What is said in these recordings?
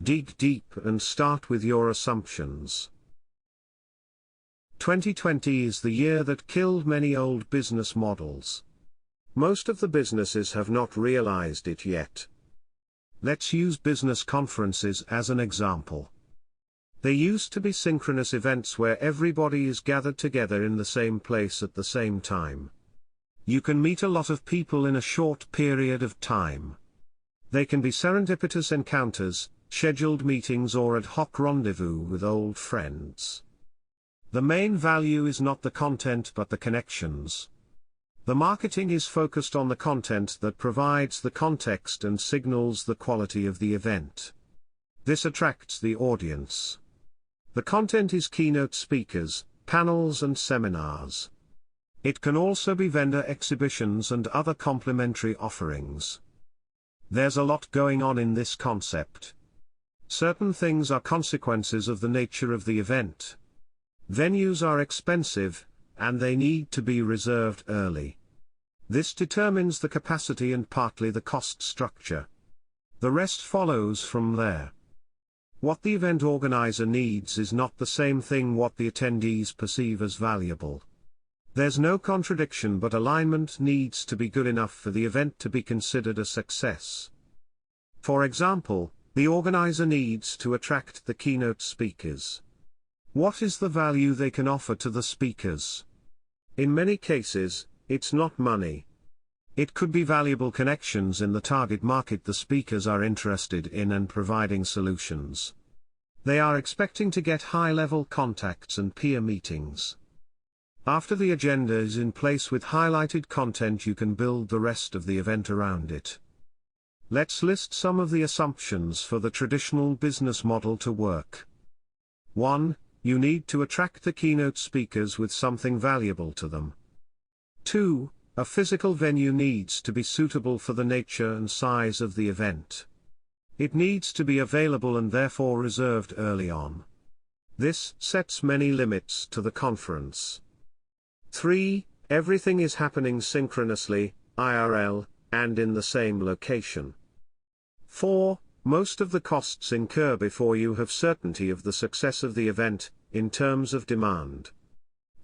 Dig deep and start with your assumptions. 2020 is the year that killed many old business models. Most of the businesses have not realized it yet. Let's use business conferences as an example. They used to be synchronous events where everybody is gathered together in the same place at the same time. You can meet a lot of people in a short period of time. They can be serendipitous encounters, scheduled meetings, or ad hoc rendezvous with old friends. The main value is not the content but the connections. The marketing is focused on the content that provides the context and signals the quality of the event. This attracts the audience. The content is keynote speakers, panels and seminars. It can also be vendor exhibitions and other complementary offerings. There's a lot going on in this concept. Certain things are consequences of the nature of the event. Venues are expensive, and they need to be reserved early. This determines the capacity and partly the cost structure. The rest follows from there. What the event organizer needs is not the same thing what the attendees perceive as valuable. There's no contradiction, but alignment needs to be good enough for the event to be considered a success. For example, the organizer needs to attract the keynote speakers. What is the value they can offer to the speakers? In many cases, it's not money. It could be valuable connections in the target market the speakers are interested in and providing solutions. They are expecting to get high-level contacts and peer meetings. After the agenda is in place with highlighted content, you can build the rest of the event around it. Let's list some of the assumptions for the traditional business model to work. 1. You need to attract the keynote speakers with something valuable to them. 2. A physical venue needs to be suitable for the nature and size of the event. It needs to be available and therefore reserved early on. This sets many limits to the conference. 3. Everything is happening synchronously, IRL, and in the same location. 4. Most of the costs incur before you have certainty of the success of the event, in terms of demand.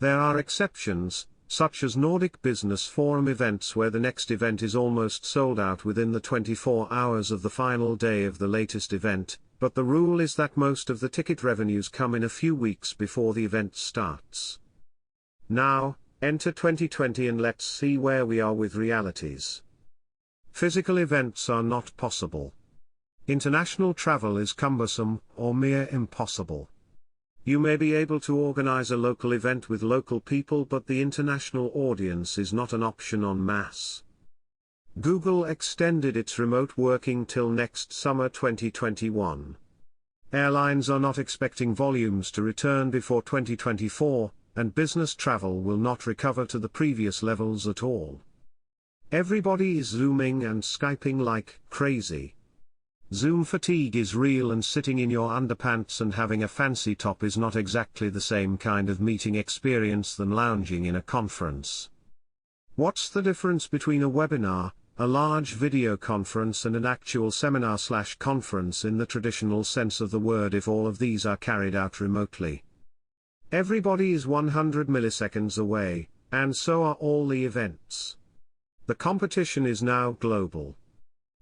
There are exceptions, such as Nordic Business Forum events where the next event is almost sold out within the 24 hours of the final day of the latest event, but the rule is that most of the ticket revenues come in a few weeks before the event starts. Now, enter 2020 and let's see where we are with realities. Physical events are not possible. International travel is cumbersome, or near impossible. You may be able to organize a local event with local people, but the international audience is not an option en masse. Google extended its remote working till next summer 2021. Airlines are not expecting volumes to return before 2024, and business travel will not recover to the previous levels at all. Everybody is Zooming and Skyping like crazy. Zoom fatigue is real, and sitting in your underpants and having a fancy top is not exactly the same kind of meeting experience than lounging in a conference. What's the difference between a webinar, a large video conference, and an actual seminar/conference in the traditional sense of the word if all of these are carried out remotely? Everybody is 100 milliseconds away, and so are all the events. The competition is now global.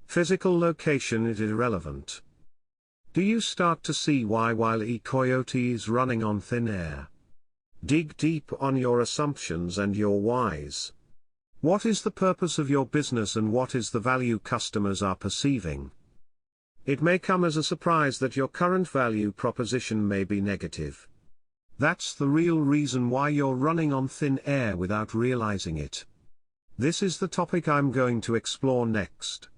Physical location is irrelevant. Do you start to see why Wile E. Coyote is running on thin air? Dig deep on your assumptions and your whys. What is the purpose of your business and what is the value customers are perceiving? It may come as a surprise that your current value proposition may be negative. That's the real reason why you're running on thin air without realizing it. This is the topic I'm going to explore next.